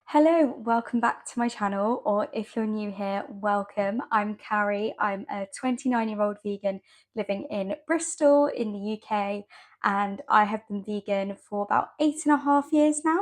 Hello, welcome back to my channel, or if you're new here, welcome. I'm Carrie. I'm a 29-year-old vegan living in Bristol in the UK, and I have been vegan for about 8.5 years now.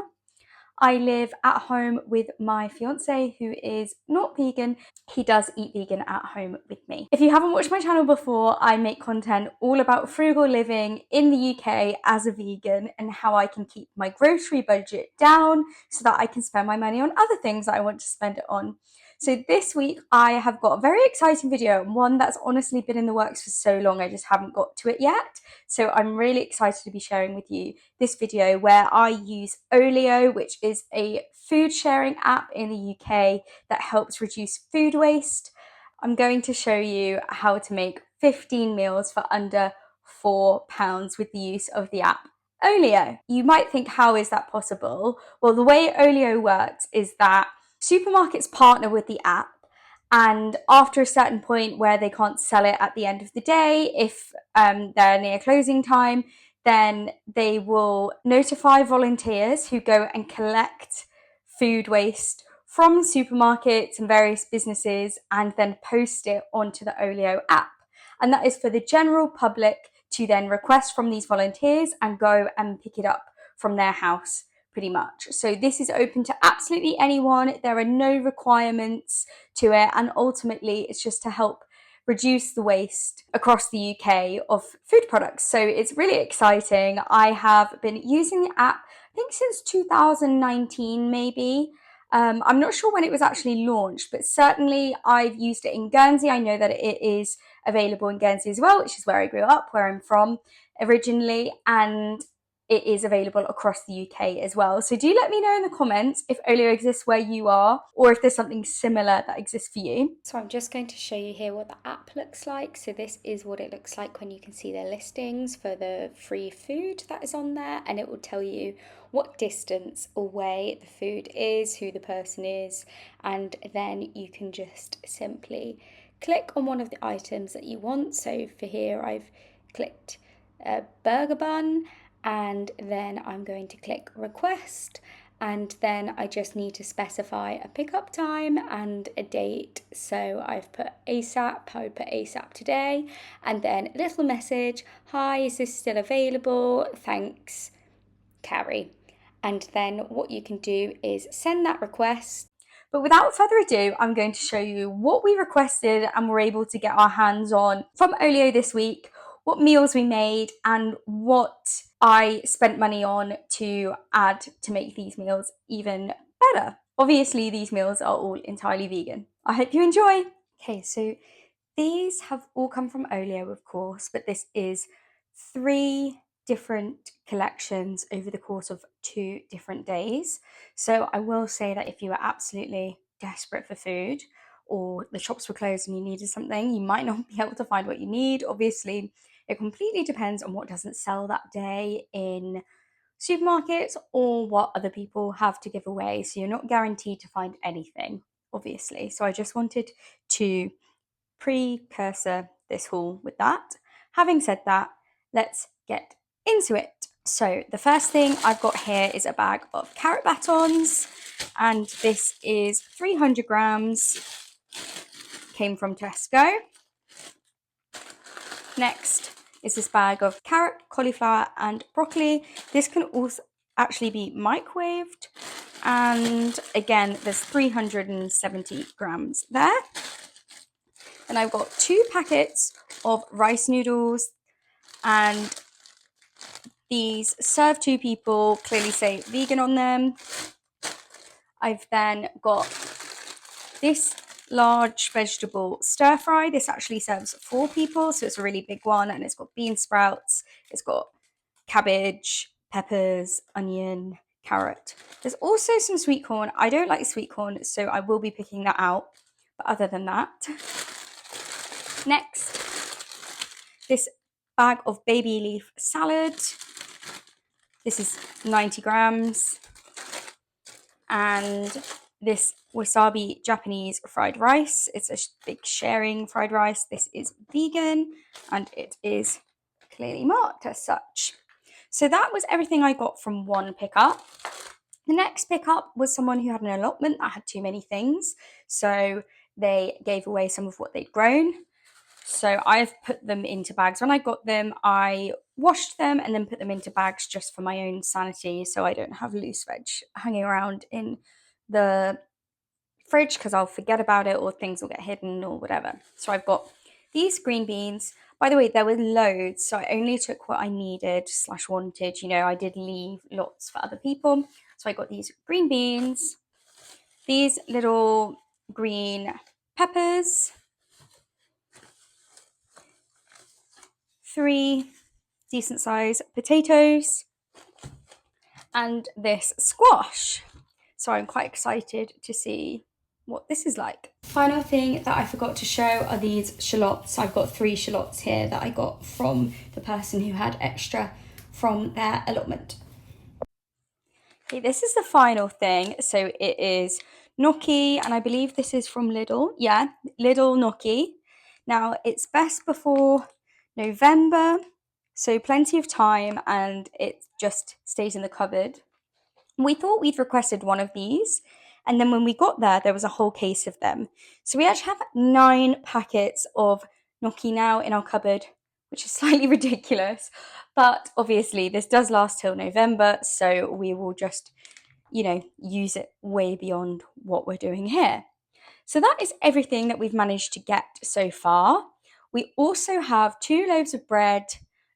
I live at home with my fiance who is not vegan. He does eat vegan at home with me. If you haven't watched my channel before, I make content all about frugal living in the UK as a vegan and how I can keep my grocery budget down so that I can spend my money on other things that I want to spend it on. So this week I have got a very exciting video, one that's honestly been in the works for so long I just haven't got to it yet. So I'm really excited to be sharing with you this video where I use OLIO, which is a food sharing app in the UK that helps reduce food waste. I'm going to show you how to make 15 meals for under £4 with the use of the app OLIO. You might think, how is that possible? Well, the way OLIO works is that supermarkets partner with the app, and after a certain point where they can't sell it at the end of the day, if they're near closing time, then they will notify volunteers who go and collect food waste from supermarkets and various businesses and then post it onto the OLIO app. And that is for the general public to then request from these volunteers and go and pick it up from their house, pretty much. So this is open to absolutely anyone. There are no requirements to it, and ultimately it's just to help reduce the waste across the UK of food products. So it's really exciting. I have been using the app, I think since 2019 maybe. I'm not sure when it was actually launched, but certainly I've used it in Guernsey. I know that it is available in Guernsey as well, which is where I grew up, where I'm from originally, and it is available across the UK as well. So do let me know in the comments if Olio exists where you are, or if there's something similar that exists for you. So I'm just going to show you here what the app looks like. So this is what it looks like when you can see the listings for the free food that is on there, and it will tell you what distance away the food is, who the person is, and then you can just simply click on one of the items that you want. So for here I've clicked a burger bun, and then I'm going to click request, and then I just need to specify a pickup time and a date. So I've put ASAP, I would put ASAP today, and then a little message, hi, is this still available? Thanks, Carrie. And then what you can do is send that request. But without further ado, I'm going to show you what we requested and were able to get our hands on from Olio this week, what meals we made, and what I spent money on to add to make these meals even better. Obviously, these meals are all entirely vegan. I hope you enjoy. Okay, so these have all come from Olio, of course, but this is 3 different collections over the course of 2 different days. So I will say that if you are absolutely desperate for food, or the shops were closed and you needed something, you might not be able to find what you need. Obviously, it completely depends on what doesn't sell that day in supermarkets or what other people have to give away. So you're not guaranteed to find anything, obviously. So I just wanted to precursor this haul with that. Having said that, let's get into it. So the first thing I've got here is a bag of carrot batons, and this is 300 grams, came from Tesco. Next is this bag of carrot, cauliflower and broccoli. This can also actually be microwaved, and again there's 370 grams there. Then I've got 2 packets of rice noodles, and these serve 2 people, clearly say vegan on them. I've then got this large vegetable stir fry. This actually serves 4 people, so it's a really big one, and it's got bean sprouts, it's got cabbage, peppers, onion, carrot. There's also some sweet corn. I don't like sweet corn, so I will be picking that out, but other than that. Next, this bag of baby leaf salad. This is 90 grams. And this wasabi Japanese fried rice. It's a big sharing fried rice. This is vegan, and it is clearly marked as such. So that was everything I got from one pickup. The next pickup was someone who had an allotment that had too many things, so they gave away some of what they'd grown. So I've put them into bags. When I got them, I washed them and then put them into bags just for my own sanity, so I don't have loose veg hanging around in the fridge because I'll forget about it or things will get hidden or whatever. So I've got these green beans. By the way, there were loads, so I only took what I needed / wanted. You know, I did leave lots for other people. So I got these green beans, these little green peppers, 3 decent size potatoes, and this squash. So I'm quite excited to see what this is like. Final thing that I forgot to show are these shallots. I've got 3 shallots here that I got from the person who had extra from their allotment. Okay, this is the final thing. So it is Noky, and I believe this is from Lidl. Yeah, Lidl Noky. Now it's best before November, so plenty of time, and it just stays in the cupboard. We thought we'd requested one of these, and then when we got there was a whole case of them. So we actually have 9 packets of Noky now in our cupboard, which is slightly ridiculous. But obviously this does last till November, so we will just, use it way beyond what we're doing here. So that is everything that we've managed to get so far. We also have 2 loaves of bread,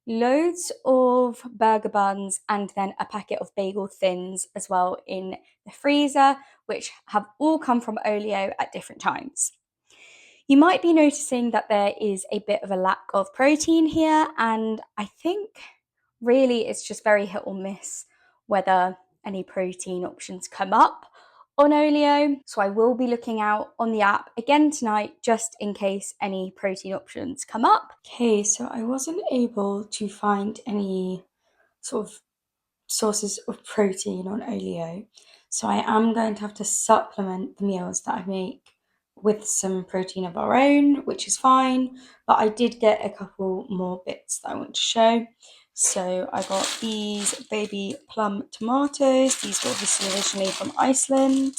loads of burger buns, and then a packet of bagel thins as well in the freezer, which have all come from OLIO at different times. You might be noticing that there is a bit of a lack of protein here, and I think really it's just very hit or miss whether any protein options come up on OLIO. So I will be looking out on the app again tonight just in case any protein options come up. Okay, so I wasn't able to find any sort of sources of protein on OLIO. So I am going to have to supplement the meals that I make with some protein of our own, which is fine. But I did get a couple more bits that I want to show. So I got these baby plum tomatoes. These were obviously originally from Iceland,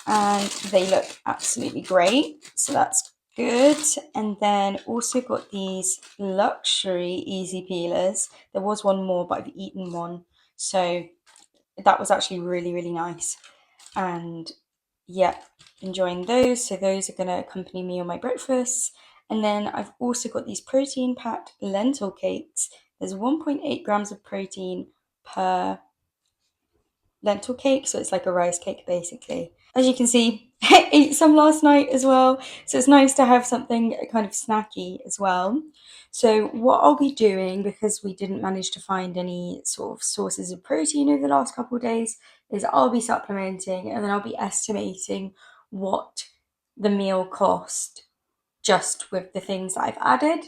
and they look absolutely great. So that's good. And then also got these luxury easy peelers. There was one more, but I've eaten one. So that was actually really, really nice. And yeah, enjoying those. So those are going to accompany me on my breakfast. And then I've also got these protein packed lentil cakes. There's 1.8 grams of protein per lentil cake, so it's like a rice cake basically. As you can see, I ate some last night as well, so it's nice to have something kind of snacky as well. So what I'll be doing, because we didn't manage to find any sort of sources of protein over the last couple of days, is I'll be supplementing and then I'll be estimating what the meal cost just with the things that I've added,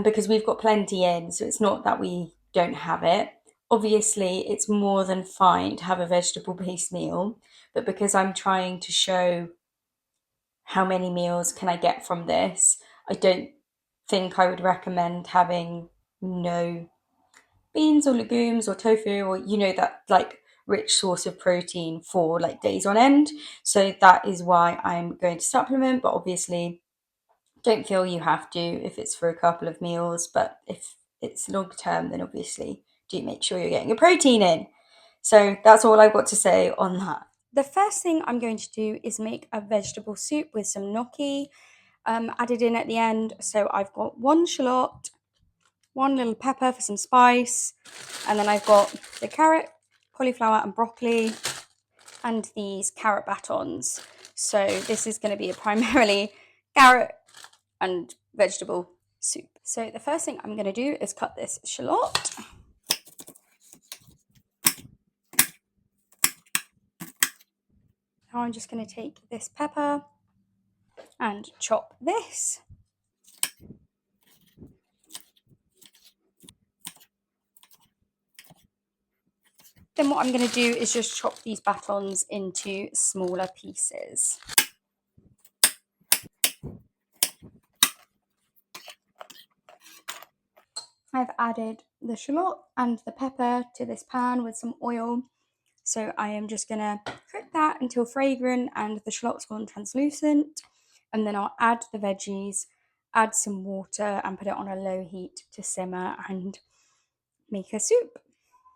because we've got plenty in, so it's not that we don't have it. Obviously, it's more than fine to have a vegetable-based meal, but because I'm trying to show how many meals can I get from this, I don't think I would recommend having no beans or legumes or tofu or, that like rich source of protein for like days on end. So that is why I'm going to supplement, but obviously don't feel you have to if it's for a couple of meals, but if it's long term, then obviously do make sure you're getting your protein in. So that's all I've got to say on that. The first thing I'm going to do is make a vegetable soup with some gnocchi added in at the end. So I've got 1 shallot, 1 little pepper for some spice, and then I've got the carrot, cauliflower, and broccoli, and these carrot batons. So this is going to be a primarily carrot and vegetable soup. So the first thing I'm going to do is cut this shallot. Now I'm just going to take this pepper and chop this. Then what I'm going to do is just chop these batons into smaller pieces. I've added the shallot and the pepper to this pan with some oil. So I am just going to cook that until fragrant and the shallot's gone translucent. And then I'll add the veggies, add some water and put it on a low heat to simmer and make a soup.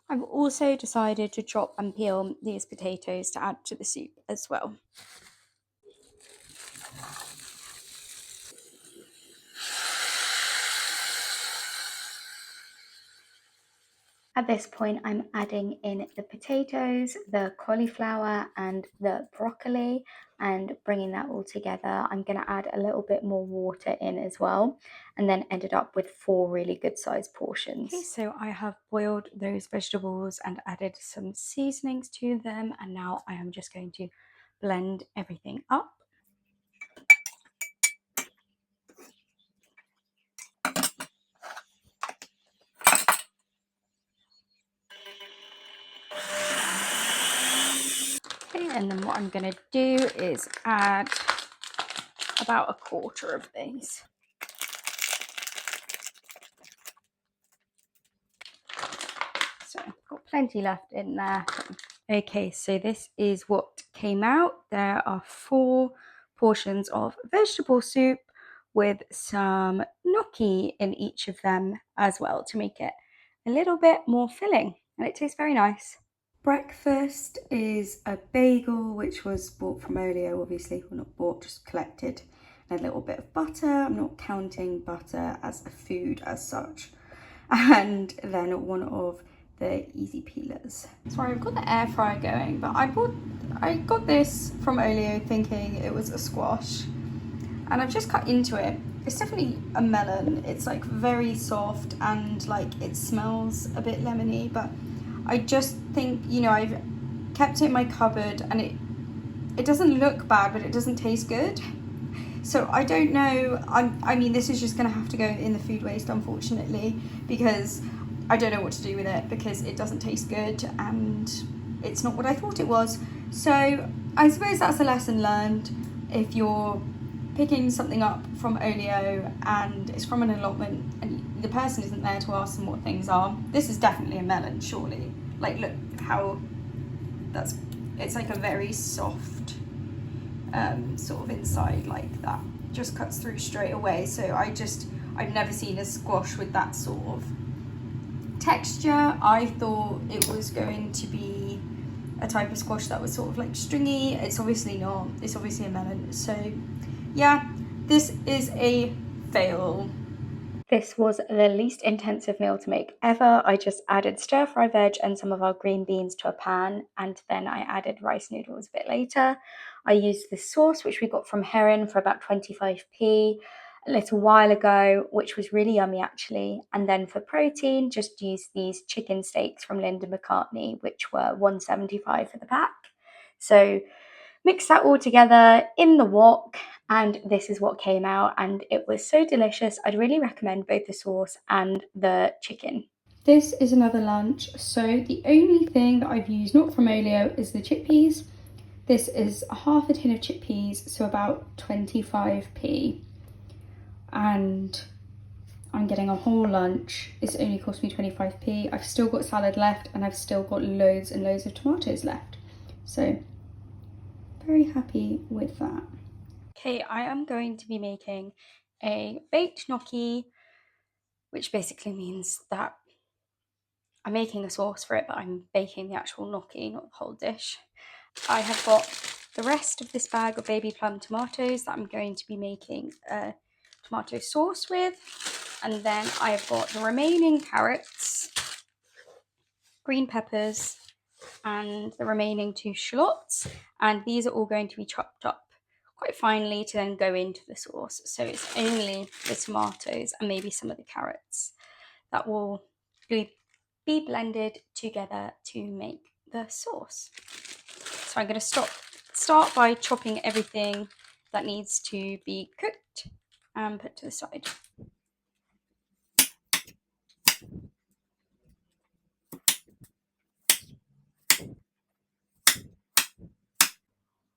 I've also decided to chop and peel these potatoes to add to the soup as well. At this point, I'm adding in the potatoes, the cauliflower and the broccoli and bringing that all together. I'm going to add a little bit more water in as well and then ended up with 4 really good sized portions. Okay, so I have boiled those vegetables and added some seasonings to them, and now I am just going to blend everything up. Okay, and then what I'm going to do is add about a quarter of these. So I've got plenty left in there. Okay, so this is what came out. There are 4 portions of vegetable soup with some gnocchi in each of them as well to make it a little bit more filling, and it tastes very nice. Breakfast is a bagel which was bought from OLIO, obviously, well not bought, just collected, and a little bit of butter. I'm not counting butter as a food as such. And then one of the easy peelers. Sorry, I've got the air fryer going, but I got this from OLIO thinking it was a squash, and I've just cut into it. It's definitely a melon. It's like very soft and like it smells a bit lemony, but I just think, you know, I've kept it in my cupboard and it doesn't look bad, but it doesn't taste good. So I don't know, I mean, this is just gonna have to go in the food waste, unfortunately, because I don't know what to do with it because it doesn't taste good and it's not what I thought it was. So I suppose that's a lesson learned. If you're picking something up from OLIO and it's from an allotment and the person isn't there to ask them what things are, this is definitely a melon, surely. Like, look how it's like a very soft sort of inside, like that just cuts through straight away. So I've never seen a squash with that sort of texture. I thought it was going to be a type of squash that was sort of like stringy. It's obviously not. It's obviously a melon. So yeah, this is a fail. This was the least intensive meal to make ever. I just added stir fry veg and some of our green beans to a pan, and then I added rice noodles a bit later. I used this sauce, which we got from Heron for about 25p a little while ago, which was really yummy actually. And then for protein, just used these chicken steaks from Linda McCartney, which were $1.75 for the pack. So mix that all together in the wok, and this is what came out, and it was so delicious. I'd really recommend both the sauce and the chicken. This is another lunch. So the only thing that I've used not from OLIO is the chickpeas. This is half a tin of chickpeas, so about 25p. And I'm getting a whole lunch. It's only cost me 25p. I've still got salad left and I've still got loads and loads of tomatoes left. So very happy with that. Okay, I am going to be making a baked gnocchi, which basically means that I'm making a sauce for it, but I'm baking the actual gnocchi, not the whole dish. I have got the rest of this bag of baby plum tomatoes that I'm going to be making a tomato sauce with. And then I've got the remaining carrots, green peppers, and the remaining 2 shallots. And these are all going to be chopped up quite finely to then go into the sauce. So it's only the tomatoes and maybe some of the carrots that will be blended together to make the sauce. So I'm going to start by chopping everything that needs to be cooked and put to the side.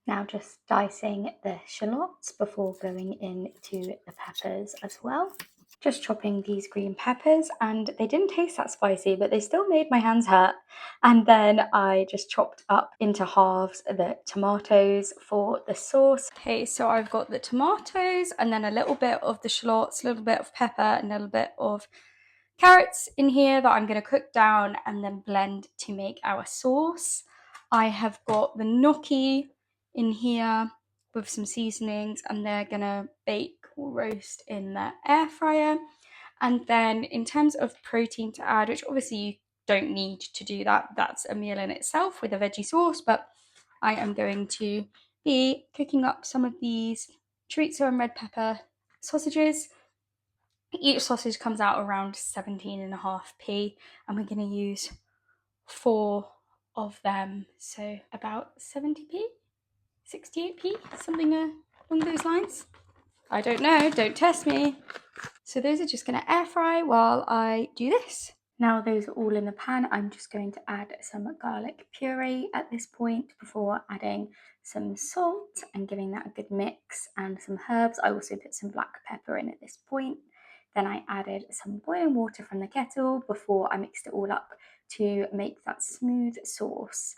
Now just dicing the shallots before going into the peppers as well. Just chopping these green peppers, and they didn't taste that spicy, but they still made my hands hurt. And then I just chopped up into halves the tomatoes for the sauce. Okay, so I've got the tomatoes and then a little bit of the shallots, a little bit of pepper, and a little bit of carrots in here that I'm going to cook down and then blend to make our sauce. I have got the gnocchi in here with some seasonings, and they're going to bake or roast in the air fryer. And then in terms of protein to add, which obviously you don't need to do that, that's a meal in itself with a veggie sauce, but I am going to be cooking up some of these chorizo and red pepper sausages. Each sausage comes out around 17.5p, and we're going to use 4 of them, so about 70p, 68p, something along those lines. I don't know, don't test me. So those are just going to air fry while I do this. Now those are all in the pan, I'm just going to add some garlic puree at this point before adding some salt and giving that a good mix, and some herbs. I also put some black pepper in at this point. Then I added some boiling water from the kettle before I mixed it all up to make that smooth sauce.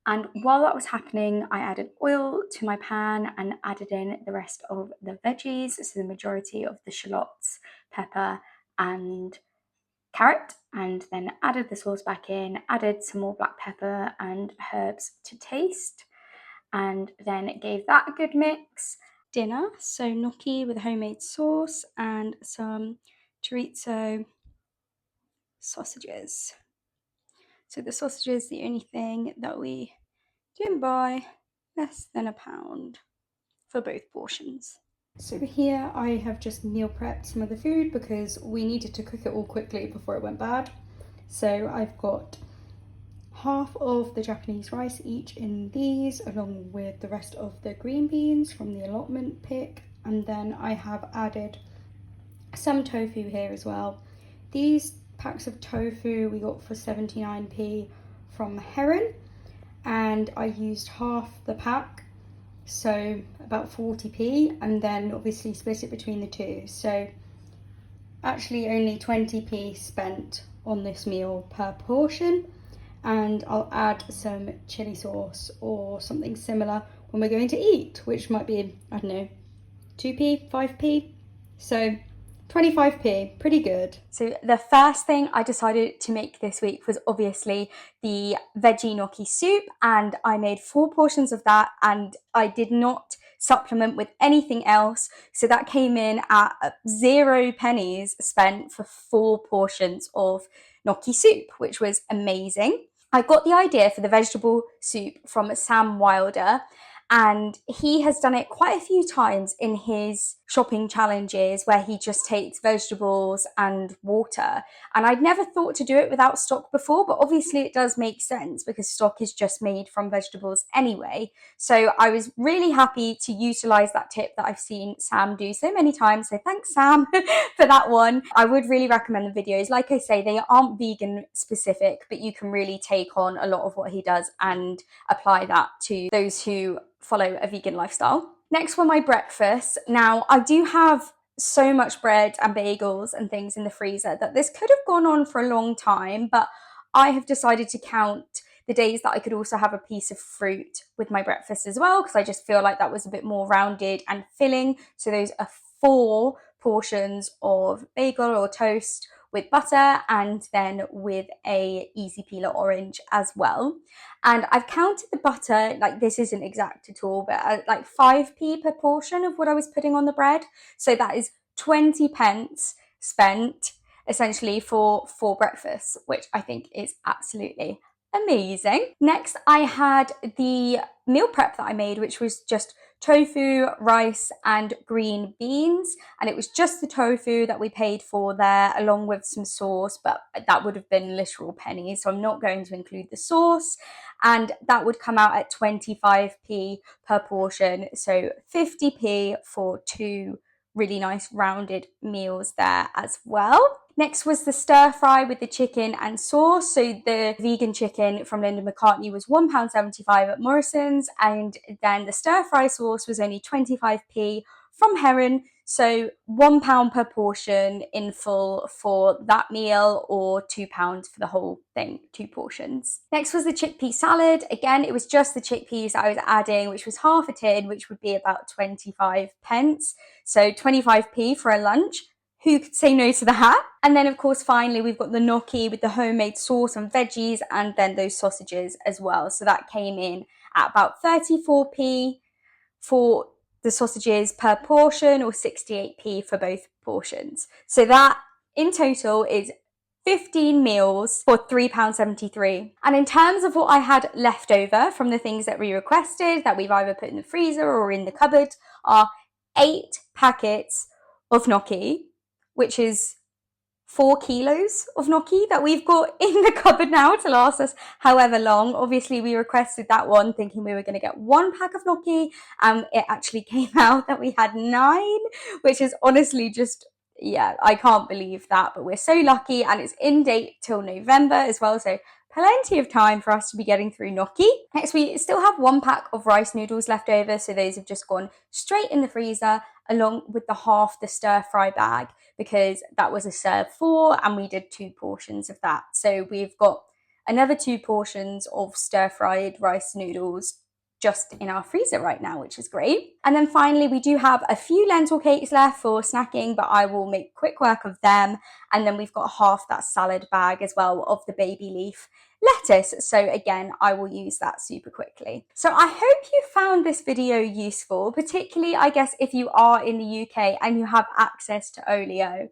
And while that was happening, I added oil to my pan and added in the rest of the veggies, so the majority of the shallots, pepper and carrot, and then added the sauce back in, added some more black pepper and herbs to taste, and then gave that a good mix. Dinner, so gnocchi with a homemade sauce and some chorizo sausages. So the sausages, the only thing that we didn't buy, less than £1 for both portions. So here I have just meal prepped some of the food because we needed to cook it all quickly before it went bad. So I've got half of the Japanese rice each in these, along with the rest of the green beans from the allotment pick, and then I have added some tofu here as well. These packs of tofu we got for 79p from Heron, and I used half the pack, so about 40p, and then obviously split it between the two, so actually only 20p spent on this meal per portion. And I'll add some chili sauce or something similar when we're going to eat, which might be, I don't know, 2p, 5p, so 25p, pretty good. So the first thing I decided to make this week was obviously the veggie gnocchi soup, and I made 4 portions of that, and I did not supplement with anything else, so that came in at 0 pennies spent for 4 portions of gnocchi soup, which was amazing. I got the idea for the vegetable soup from Sam Wilder, and he has done it quite a few times in his shopping challenges where he just takes vegetables and water. And I'd never thought to do it without stock before, but obviously it does make sense because stock is just made from vegetables anyway. So I was really happy to utilize that tip that I've seen Sam do so many times. So thanks, Sam, for that one. I would really recommend the videos. Like I say, they aren't vegan specific, but you can really take on a lot of what he does and apply that to those who follow a vegan lifestyle. Next were my breakfasts. Now, I do have so much bread and bagels and things in the freezer that this could have gone on for a long time, but I have decided to count the days that I could also have a piece of fruit with my breakfast as well, because I just feel like that was a bit more rounded and filling. So those are 4 portions of bagel or toast with butter, and then with a easy peeler orange as well. And I've counted the butter, like this isn't exact at all, but like 5p per portion of what I was putting on the bread. So that is 20 pence spent essentially for 4 breakfasts, which I think is absolutely amazing. Next, I had the meal prep that I made, which was just tofu, rice and green beans, and it was just the tofu that we paid for there, along with some sauce, but that would have been literal pennies, so I'm not going to include the sauce, and that would come out at 25p per portion, so 50p for 2 really nice rounded meals there as well. Next was the stir fry with the chicken and sauce. So the vegan chicken from Linda McCartney was £1.75 at Morrison's, and then the stir fry sauce was only 25p from Heron. So £1 per portion in full for that meal, or £2 for the whole thing, 2 portions. Next was the chickpea salad. Again, it was just the chickpeas I was adding, which was half a tin, which would be about 25 pence. So 25p for a lunch. Who could say no to that? And then, of course, finally, we've got the gnocchi with the homemade sauce and veggies, and then those sausages as well. So that came in at about 34p for the sausages per portion, or 68p for both portions. So that in total is 15 meals for £3.73. And in terms of what I had left over from the things that we requested, that we've either put in the freezer or in the cupboard, are 8 packets of gnocchi, which is 4 kilos of gnocchi that we've got in the cupboard now to last us however long. Obviously, we requested that one thinking we were going to get 1 pack of gnocchi, and it actually came out that we had 9, which is honestly just, yeah, I can't believe that, but we're so lucky, and it's in date till November as well, so plenty of time for us to be getting through gnocchi. Next, we still have 1 pack of rice noodles left over, so those have just gone straight in the freezer along with the half the stir fry bag, because that was a serve 4 and we did 2 portions of that. So we've got another 2 portions of stir fried rice noodles just in our freezer right now, which is great. And then finally, we do have a few lentil cakes left for snacking, but I will make quick work of them. And then we've got half that salad bag as well of the baby leaf lettuce. So again, I will use that super quickly. So I hope you found this video useful, particularly, I guess, if you are in the UK and you have access to Olio.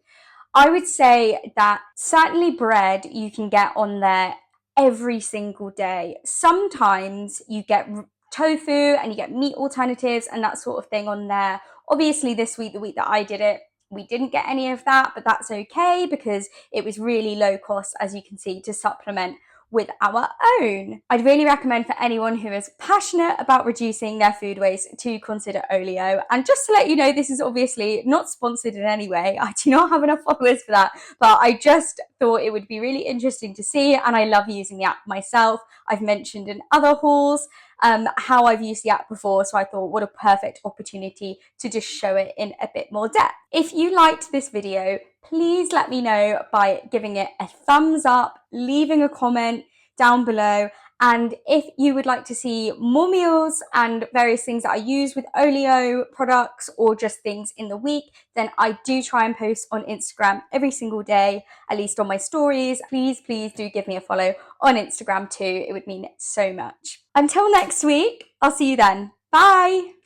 I would say that certainly bread you can get on there every single day. Sometimes you get tofu and you get meat alternatives and that sort of thing on there. Obviously this week, the week that I did it, we didn't get any of that, but that's okay because it was really low cost, as you can see, to supplement with our own. I'd really recommend for anyone who is passionate about reducing their food waste to consider Olio. And just to let you know, this is obviously not sponsored in any way. I do not have enough followers for that, but I just thought it would be really interesting to see, and I love using the app myself. I've mentioned in other hauls how I've used the app before, so I thought what a perfect opportunity to just show it in a bit more depth. If you liked this video, please let me know by giving it a thumbs up, leaving a comment down below, and if you would like to see more meals and various things that I use with Olio products, or just things in the week, then I do try and post on Instagram every single day, at least on my stories. Please do give me a follow on Instagram too. It would mean so much. Until next week, I'll see you then. Bye!